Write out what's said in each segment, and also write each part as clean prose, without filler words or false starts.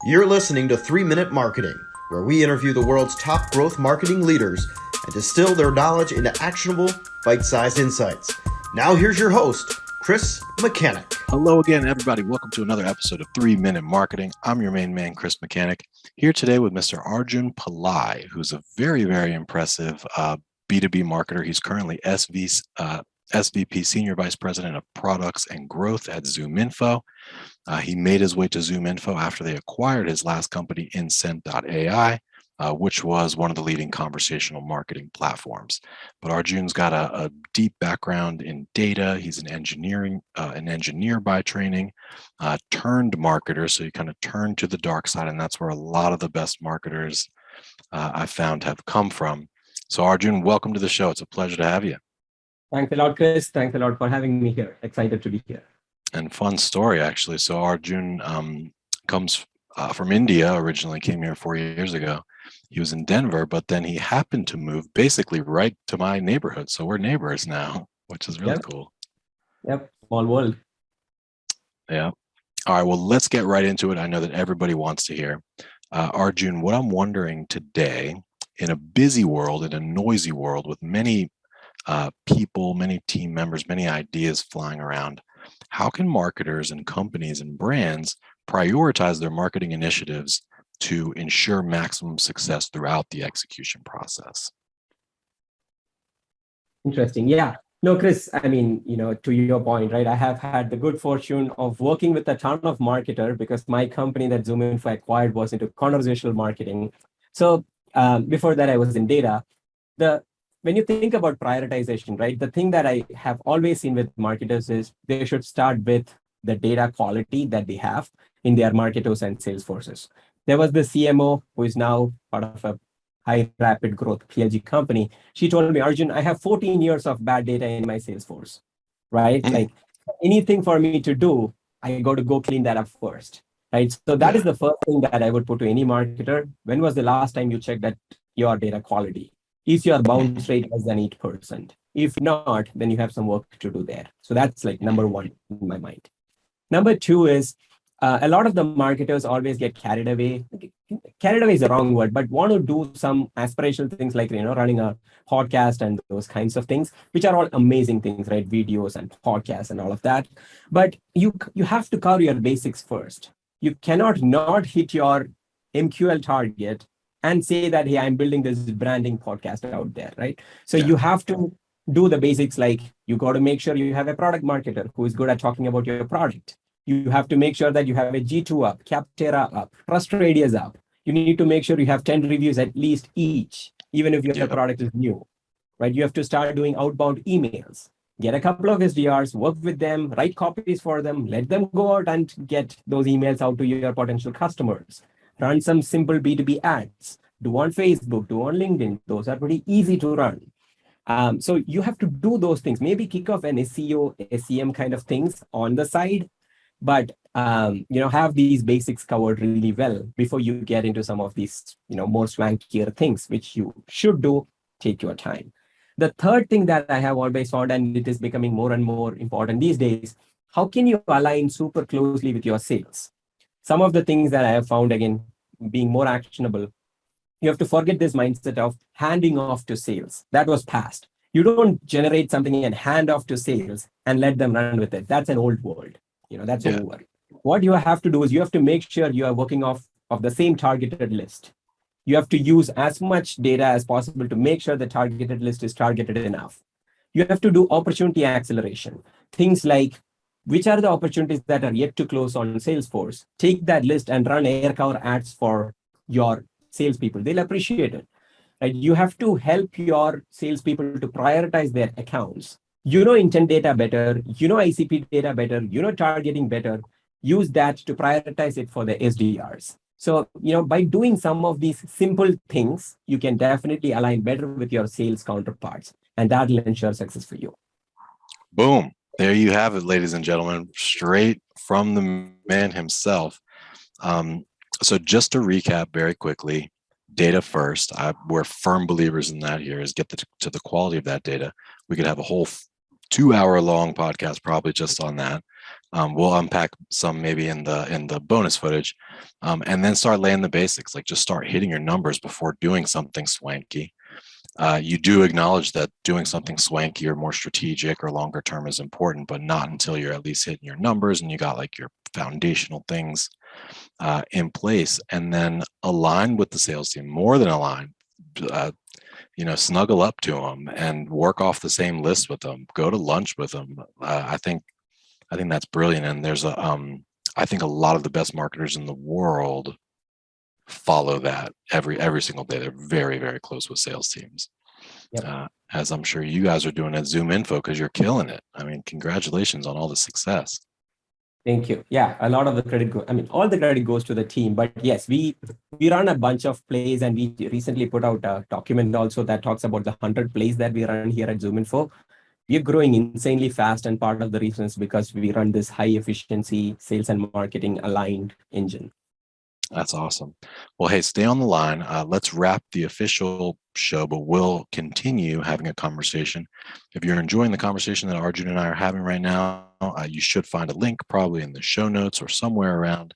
You're listening to 3 Minute Marketing, where we interview the world's top growth marketing leaders and distill their knowledge into actionable, bite-sized insights. Now here's your host, Chris Mechanic. Hello again, everybody. Welcome to another episode of 3 Minute Marketing. I'm your main man, Chris Mechanic, here today with Mr. Arjun Pillai, who's a very, very impressive B2B marketer. He's currently SVP, Senior Vice President of Products and Growth at ZoomInfo. He made his way to ZoomInfo after they acquired his last company, Insent.ai, which was one of the leading conversational marketing platforms. But Arjun's got a deep background in data. He's an engineer by training, turned marketer. So he kind of turned to the dark side, and that's where a lot of the best marketers I found have come from. So Arjun, welcome to the show. It's a pleasure to have you. Thanks a lot, Chris. Thanks a lot for having me here. Excited to be here. And fun story, actually. So Arjun comes from India, originally came here 4 years ago. He was in Denver, but then he happened to move basically right to my neighborhood. So we're neighbors now, which is really cool. Yep, small world. Yeah. All right, well, let's get right into it. I know that everybody wants to hear. Arjun, what I'm wondering today, in a busy world, in a noisy world with many people, many team members, many ideas flying around, how can marketers and companies and brands prioritize their marketing initiatives to ensure maximum success throughout the execution process? Interesting. Yeah. No, Chris, I mean, to your point, right? I have had the good fortune of working with a ton of marketers because my company that ZoomInfo acquired was into conversational marketing. So before that, I was in data. When you think about prioritization, right, the thing that I have always seen with marketers is they should start with the data quality that they have in their marketers and Salesforces. There was the CMO who is now part of a high rapid growth PLG company. She told me, Arjun, I have 14 years of bad data in my Salesforce, right? Like anything for me to do, I got to go clean that up first, right? So that is the first thing that I would put to any marketer. When was the last time you checked that your data quality? Is your bounce rate less than 8%? If not, then you have some work to do there. So that's like number one in my mind. Number two is a lot of the marketers always get carried away. Carried away is the wrong word, but want to do some aspirational things like, running a podcast and those kinds of things, which are all amazing things, right? Videos and podcasts and all of that. But you have to cover your basics first. You cannot not hit your MQL target and say that, hey, I'm building this branding podcast out there, right? So you have to do the basics, like you got to make sure you have a product marketer who is good at talking about your product. You have to make sure that you have a G2 up, Capterra up, Trust Radius up. You need to make sure you have 10 reviews at least each, even if your product is new, right? You have to start doing outbound emails, get a couple of SDRs, work with them, write copies for them, let them go out and get those emails out to your potential customers. Run some simple B2B ads, do on Facebook, do on LinkedIn. Those are pretty easy to run. So you have to do those things, maybe kick off an SEO, SEM kind of things on the side, but have these basics covered really well before you get into some of these, more swankier things, which you should do, take your time. The third thing that I have always found, and it is becoming more and more important these days, how can you align super closely with your sales? Some of the things that I have found, again, being more actionable, you have to forget this mindset of handing off to sales. That was past. You don't generate something and hand off to sales and let them run with it. That's an old world. That's over. What you have to do is you have to make sure you are working off of the same targeted list. You have to use as much data as possible to make sure the targeted list is targeted enough. You have to do opportunity acceleration. Things like, which are the opportunities that are yet to close on Salesforce? Take that list and run air cover ads for your salespeople. They'll appreciate it. Right? You have to help your salespeople to prioritize their accounts. Intent data better, ICP data better, targeting better. Use that to prioritize it for the SDRs. So, by doing some of these simple things, you can definitely align better with your sales counterparts, and that will ensure success for you. Boom. There you have it, ladies and gentlemen, straight from the man himself. So just to recap very quickly, data first. We're firm believers in that here, is get to the quality of that data. We could have a whole 2-hour long podcast probably just on that. We'll unpack some maybe in the bonus footage, and then start laying the basics, like just start hitting your numbers before doing something swanky. You do acknowledge that doing something swanky or more strategic or longer term is important, but not until you're at least hitting your numbers and you got like your foundational things in place, and then align with the sales team, more than align. Snuggle up to them and work off the same list with them. Go to lunch with them. I think that's brilliant. And there's I think a lot of the best marketers in the world follow that every single day. They're very, very close with sales teams. Yep. As I'm sure you guys are doing at ZoomInfo, because you're killing it. I mean, congratulations on all the success. Thank you. Yeah, a lot of the credit all the credit goes to the team. But yes, we run a bunch of plays, and we recently put out a document also that talks about the 100 plays that we run here at ZoomInfo. We're growing insanely fast, and part of the reason is because we run this high efficiency sales and marketing aligned engine. That's awesome. Well, hey, stay on the line. Let's wrap the official show, but we'll continue having a conversation. If you're enjoying the conversation that Arjun and I are having right now, you should find a link probably in the show notes or somewhere around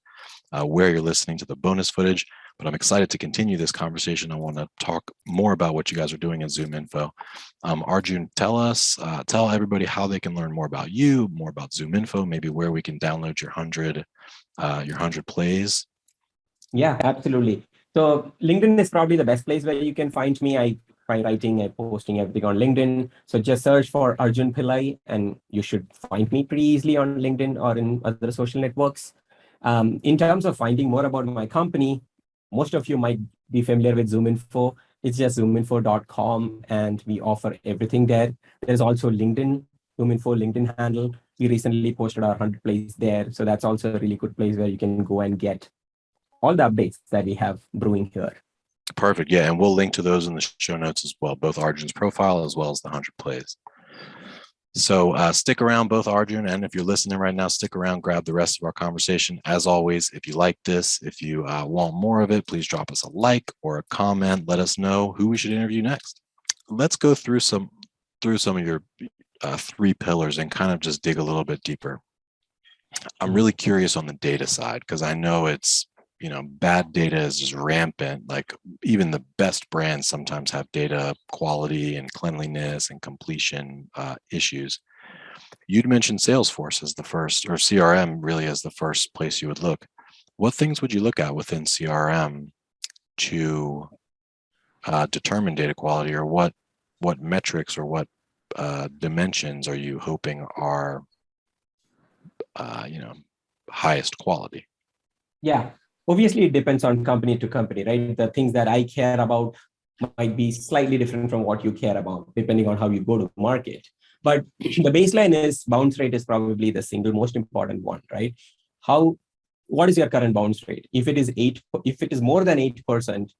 where you're listening to the bonus footage. But I'm excited to continue this conversation. I want to talk more about what you guys are doing at ZoomInfo. Arjun, tell everybody how they can learn more about you, more about ZoomInfo, maybe where we can download your 100 plays. Yeah, absolutely. So LinkedIn is probably the best place where you can find me. I try writing and posting everything on LinkedIn. So just search for Arjun Pillai and you should find me pretty easily on LinkedIn or in other social networks. In terms of finding more about my company, most of you might be familiar with ZoomInfo. It's just zoominfo.com, and we offer everything there. There's also LinkedIn, ZoomInfo LinkedIn handle. We recently posted our 100 plays there. So that's also a really good place where you can go and get all the updates that we have brewing here. Perfect. Yeah. And we'll link to those in the show notes as well, both Arjun's profile as well as the 100 plays. So stick around, both Arjun, and if you're listening right now, stick around, grab the rest of our conversation. As always, if you like this, if you want more of it, please drop us a like or a comment. Let us know who we should interview next. Let's go through some of your 3 pillars and kind of just dig a little bit deeper. I'm really curious on the data side, because I know it's, bad data is just rampant. Like even the best brands sometimes have data quality and cleanliness and completion issues. You'd mentioned Salesforce as the first, or CRM really as the first place you would look. What things would you look at within CRM to determine data quality, or what metrics or what dimensions are you hoping are highest quality? Yeah. Obviously, it depends on company to company, right? The things that I care about might be slightly different from what you care about, depending on how you go to market. But the baseline is bounce rate is probably the single most important one, right? What is your current bounce rate? If it is more than 8%,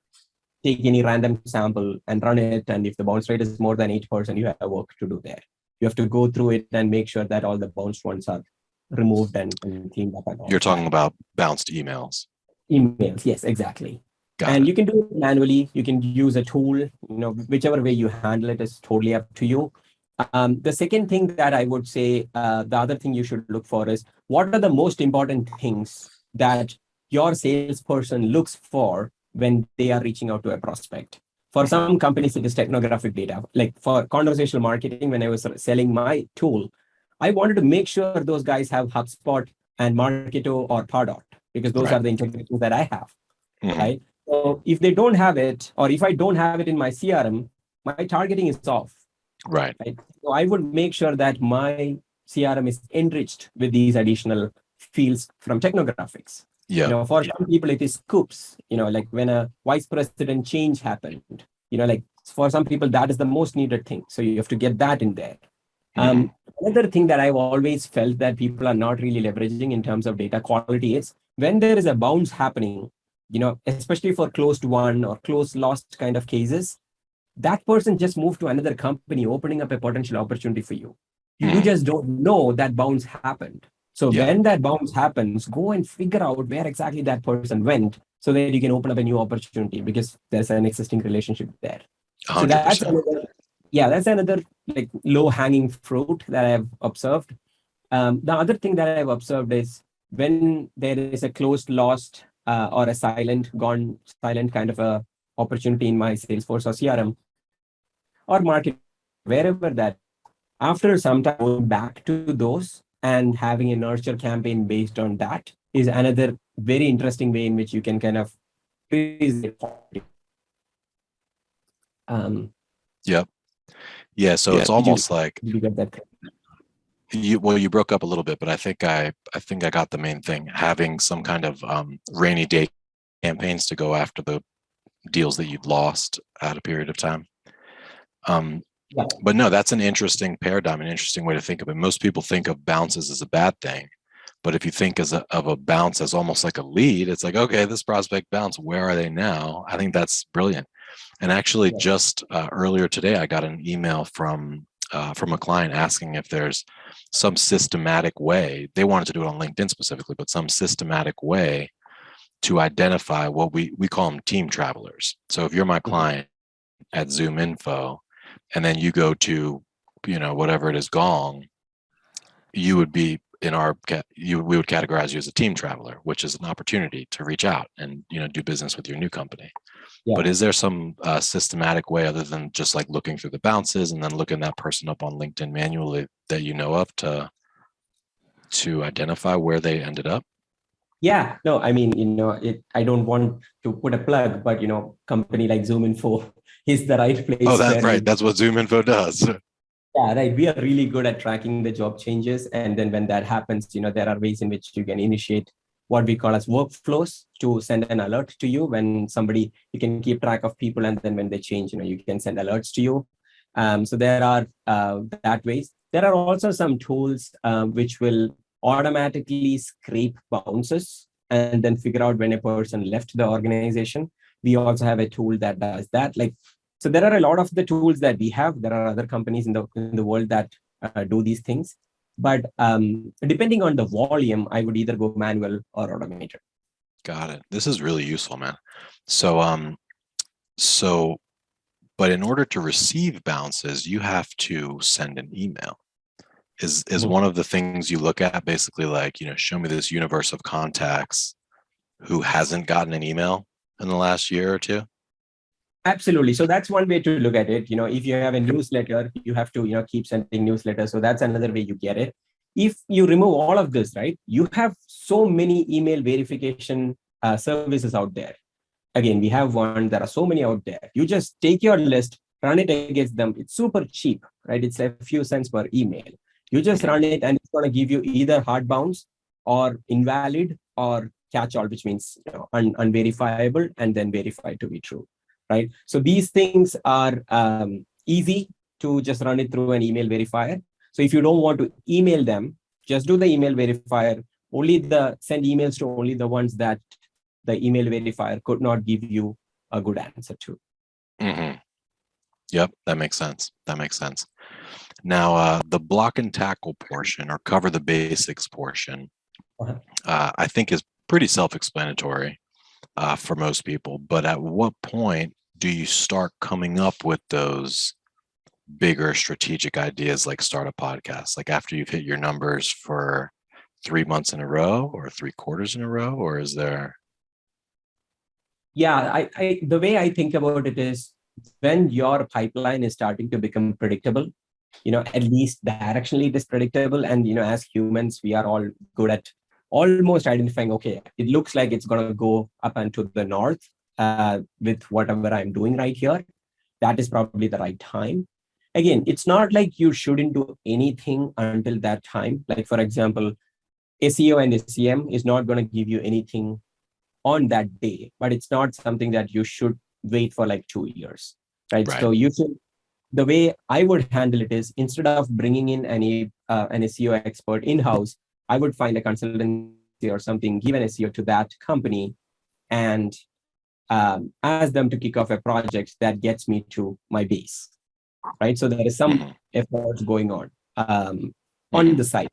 take any random sample and run it. And if the bounce rate is more than 8%, you have work to do there. You have to go through it and make sure that all the bounced ones are removed and cleaned up. You're talking about bounced emails. Emails, yes, exactly. Got it. You can do it manually. You can use a tool. Whichever way you handle it is totally up to you. The second thing that I would say, the other thing you should look for is what are the most important things that your salesperson looks for when they are reaching out to a prospect. For some companies, it is technographic data. Like for conversational marketing, when I was selling my tool, I wanted to make sure those guys have HubSpot and Marketo or Pardot, because those are the integrations that I have, right? So if they don't have it, or if I don't have it in my CRM, my targeting is off. Right. So I would make sure that my CRM is enriched with these additional fields from technographics. Yeah. For some people, it is scoops, like when a vice president change happened, like for some people, that is the most needed thing. So you have to get that in there. Another thing that I've always felt that people are not really leveraging in terms of data quality is when there is a bounce happening, especially for closed won or closed lost kind of cases, that person just moved to another company, opening up a potential opportunity for you. You just don't know that bounce happened. So when that bounce happens, go and figure out where exactly that person went so that you can open up a new opportunity, because there's an existing relationship there. 100%. So that's another Yeah, that's another like low hanging fruit that I've observed. The other thing that I've observed is when there is a closed, lost, or a silent, gone silent kind of a opportunity in my Salesforce or CRM or market, wherever that, after some time going back to those and having a nurture campaign based on that is another very interesting way in which you can kind of increase it. Yep. Yeah. So it's almost like Did you get that? you broke up a little bit, but I think I got the main thing. Having some kind of rainy day campaigns to go after the deals that you'd lost at a period of time. Yeah. But no, that's an interesting paradigm, an interesting way to think of it. Most people think of bounces as a bad thing, but if you think of a bounce as almost like a lead, it's like, okay, this prospect bounced. Where are they now? I think that's brilliant. And actually, just earlier today, I got an email from a client asking if there's some systematic way. They wanted to do it on LinkedIn specifically, but some systematic way to identify what we call them team travelers. So if you're my client at ZoomInfo, and then you go to, whatever it is, Gong, you would be we would categorize you as a team traveler, which is an opportunity to reach out and do business with your new company. Yeah. But is there some systematic way other than just like looking through the bounces and then looking that person up on LinkedIn manually that you know of to identify where they ended up? Yeah, no, I mean, I don't want to put a plug, but company like ZoomInfo is the right place. Oh, that's right. That's what ZoomInfo does. Yeah, right. We are really good at tracking the job changes. And then when that happens, there are ways in which you can initiate what we call as workflows to send an alert to you when you can keep track of people. And then when they change, you can send alerts to you. So there are that ways. There are also some tools which will automatically scrape bounces and then figure out when a person left the organization. We also have a tool that does that. So there are a lot of the tools that we have. There are other companies in the world that do these things. But depending on the volume, I would either go manual or automated. Got it. This is really useful, man. So, but in order to receive bounces, you have to send an email. Is one of the things you look at basically like, show me this universe of contacts who hasn't gotten an email in the last year or two? Absolutely. So that's one way to look at it. If you have a newsletter, you have to, keep sending newsletters. So that's another way you get it. If you remove all of this, right, you have so many email verification services out there. Again, we have one. There are so many out there. You just take your list, run it against them. It's super cheap, right? It's a few cents per email. You just run it and it's going to give you either hard bounce or invalid or catch all, which means unverifiable and then verified to be true. Right. So these things are easy to just run it through an email verifier. So if you don't want to email them, just do the email verifier. Send emails to only the ones that the email verifier could not give you a good answer to. Mm-hmm. Yep, that makes sense. Now, the block and tackle portion or cover the basics portion, I think is pretty self-explanatory for most people. But at what point do you start coming up with those bigger strategic ideas like start a podcast? Like after you've hit your numbers for 3 months in a row or 3 quarters in a row, or is there? Yeah, the way I think about it is when your pipeline is starting to become predictable, at least directionally it is predictable. And, as humans, we are all good at almost identifying, okay, it looks like it's going to go up and to the north with whatever I'm doing right here. That is probably the right time. Again, it's not like you shouldn't do anything until that time. Like, for example, SEO and SEM is not going to give you anything on that day, but it's not something that you should wait for like 2 years, right? So the way I would handle it is instead of bringing in an SEO expert in-house, I would find a consultancy or something, give an SEO to that company and ask them to kick off a project that gets me to my base, right? So there is some efforts going on the side.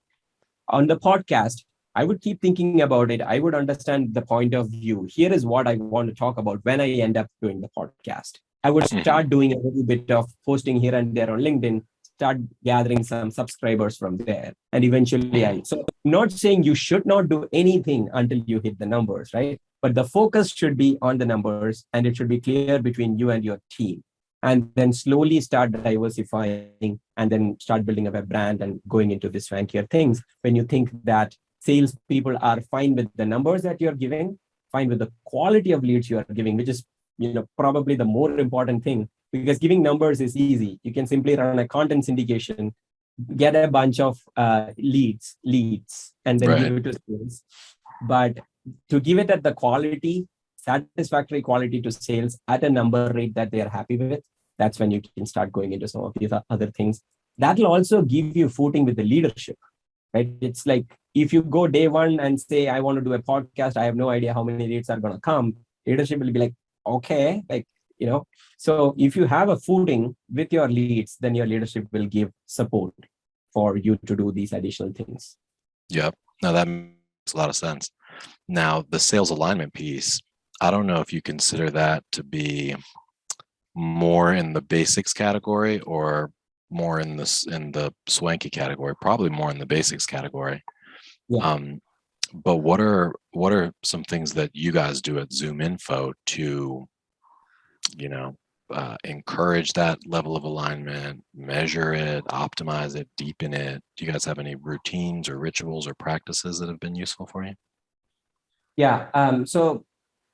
On the podcast, I would keep thinking about it. I would understand the point of view. Here is what I want to talk about when I end up doing the podcast. I would start doing a little bit of posting here and there on LinkedIn, start gathering some subscribers from there. And eventually so I'm not saying you should not do anything until you hit the numbers, right? But the focus should be on the numbers, and it should be clear between you and your team. And then slowly start diversifying, and then start building up a brand and going into these swankier things. When you think that salespeople are fine with the numbers that you're giving, fine with the quality of leads you are giving, which is probably the more important thing, because giving numbers is easy. You can simply run a content syndication, get a bunch of leads, and then give it to sales. But to give it at the quality, satisfactory quality to sales at a number rate that they are happy with, that's when you can start going into some of these other things. That'll also give you footing with the leadership, right? It's like if you go day one and say, I want to do a podcast, I have no idea how many leads are going to come. Leadership will be like, okay, so if you have a footing with your leads, then your leadership will give support for you to do these additional things. Yep. No, that makes a lot of sense. Now, the sales alignment piece, I don't know if you consider that to be more in the basics category or more in the swanky category. Probably more in the basics category. Yeah. But what are some things that you guys do at ZoomInfo to, encourage that level of alignment, measure it, optimize it, deepen it? Do you guys have any routines or rituals or practices that have been useful for you? Yeah. So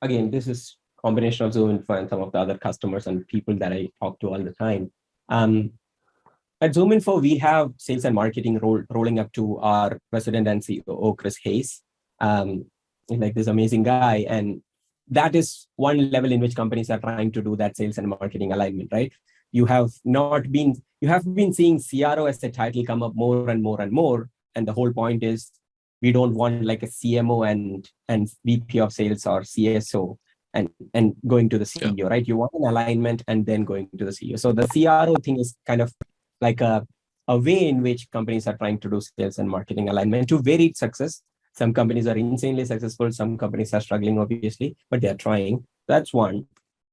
again, this is combination of ZoomInfo and some of the other customers and people that I talk to all the time. At ZoomInfo, we have sales and marketing rolling up to our president and CEO, Chris Hayes. Like this amazing guy. And that is one level in which companies are trying to do that sales and marketing alignment, right? You have been seeing CRO as a title come up more and more and more. And the whole point is we don't want like a CMO and VP of sales or CSO and going to the CEO, right? You want an alignment and then going to the CEO. So the CRO thing is kind of like a way in which companies are trying to do sales and marketing alignment to varied success. Some companies are insanely successful. Some companies are struggling, obviously, but they're trying. That's one.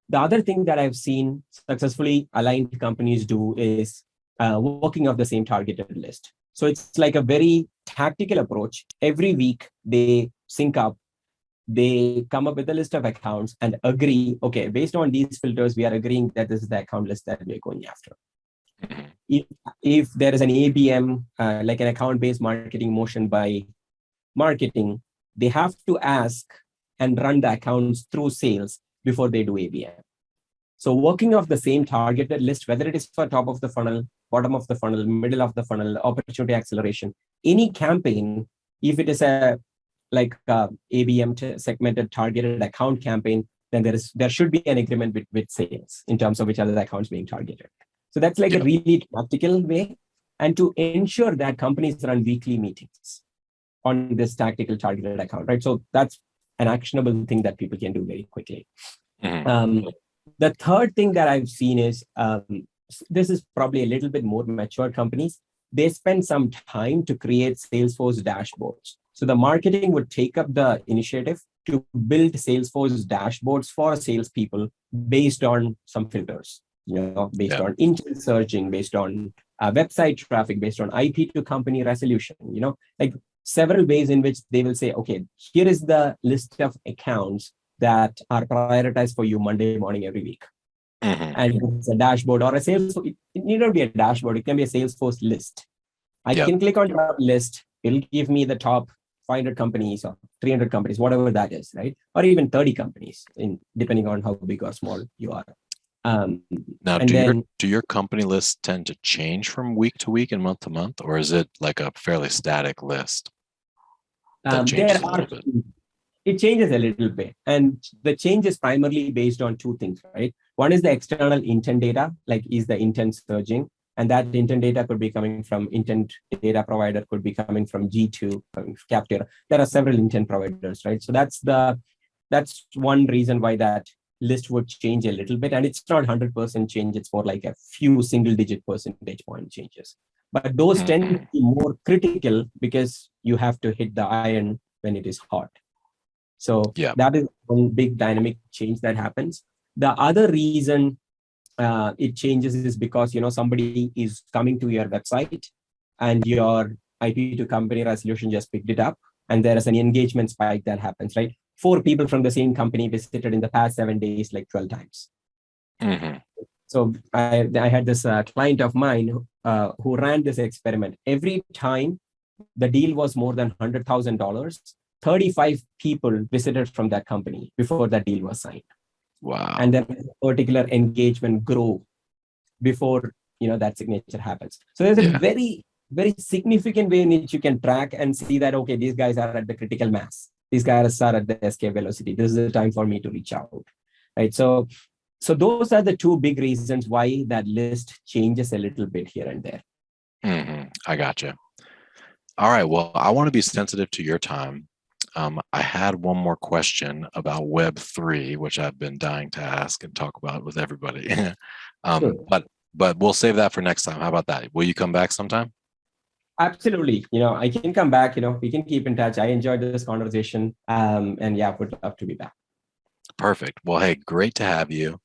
The other thing that I've seen successfully aligned companies do is working off the same targeted list. So it's like a very tactical approach. Every week they sync up, they come up with a list of accounts and agree, okay, based on these filters, we are agreeing that this is the account list that we're going after. If there is an ABM, like an account-based marketing motion by marketing, they have to ask and run the accounts through sales before they do ABM. So working off the same targeted list, whether it is for top of the funnel, bottom of the funnel, middle of the funnel, opportunity acceleration, any campaign, if it is a ABM segmented targeted account campaign, then there should be an agreement with sales in terms of which other accounts being targeted. So that's like a really practical way. And to ensure that companies run weekly meetings on this tactical targeted account, right? So that's an actionable thing that people can do very quickly. The third thing that I've seen is, this is probably a little bit more mature companies. They spend some time to create Salesforce dashboards. So the marketing would take up the initiative to build Salesforce dashboards for salespeople based on some filters, based on intent searching, based on website traffic, based on IP to company resolution, like several ways in which they will say, okay, here is the list of accounts that are prioritized for you Monday morning every week. And it's a dashboard or a Salesforce. It need not be a dashboard. It can be a Salesforce list. I can click on the list. It'll give me the top 500 companies or 300 companies, whatever that is, right? Or even 30 companies, depending on how big or small you are. Now, do your company lists tend to change from week to week and month to month, or is it like a fairly static list that changes a little bit? It changes a little bit. And the change is primarily based on two things, right? One is the external intent data, like is the intent surging? And that intent data could be coming from intent data provider, could be coming from G2, Capter. There are several intent providers, right? So that's one reason why that list would change a little bit. And it's not 100% change. It's more like a few single-digit percentage point changes. But those tend to be more critical because you have to hit the iron when it is hot. So that is one big dynamic change that happens. The other reason it changes is because, somebody is coming to your website and your IP to company resolution just picked it up, and there is an engagement spike that happens, right? 4 people from the same company visited in the past 7 days, like 12 times. Mm-hmm. So I had this client of mine who ran this experiment. Every time the deal was more than $100,000, 35 people visited from that company before that deal was signed. Wow. And then particular engagement grow before that signature happens. So there's a very, very significant way in which you can track and see that, okay, these guys are at the critical mass. These guys are at the escape velocity. This is the time for me to reach out, right? So those are the 2 big reasons why that list changes a little bit here and there. Mm-hmm. I gotcha. All right. Well, I want to be sensitive to your time. I had one more question about Web3, which I've been dying to ask and talk about with everybody. Sure. But we'll save that for next time. How about that? Will you come back sometime? Absolutely. I can come back. We can keep in touch. I enjoyed this conversation. And yeah, would love to be back. Perfect. Well, hey, great to have you.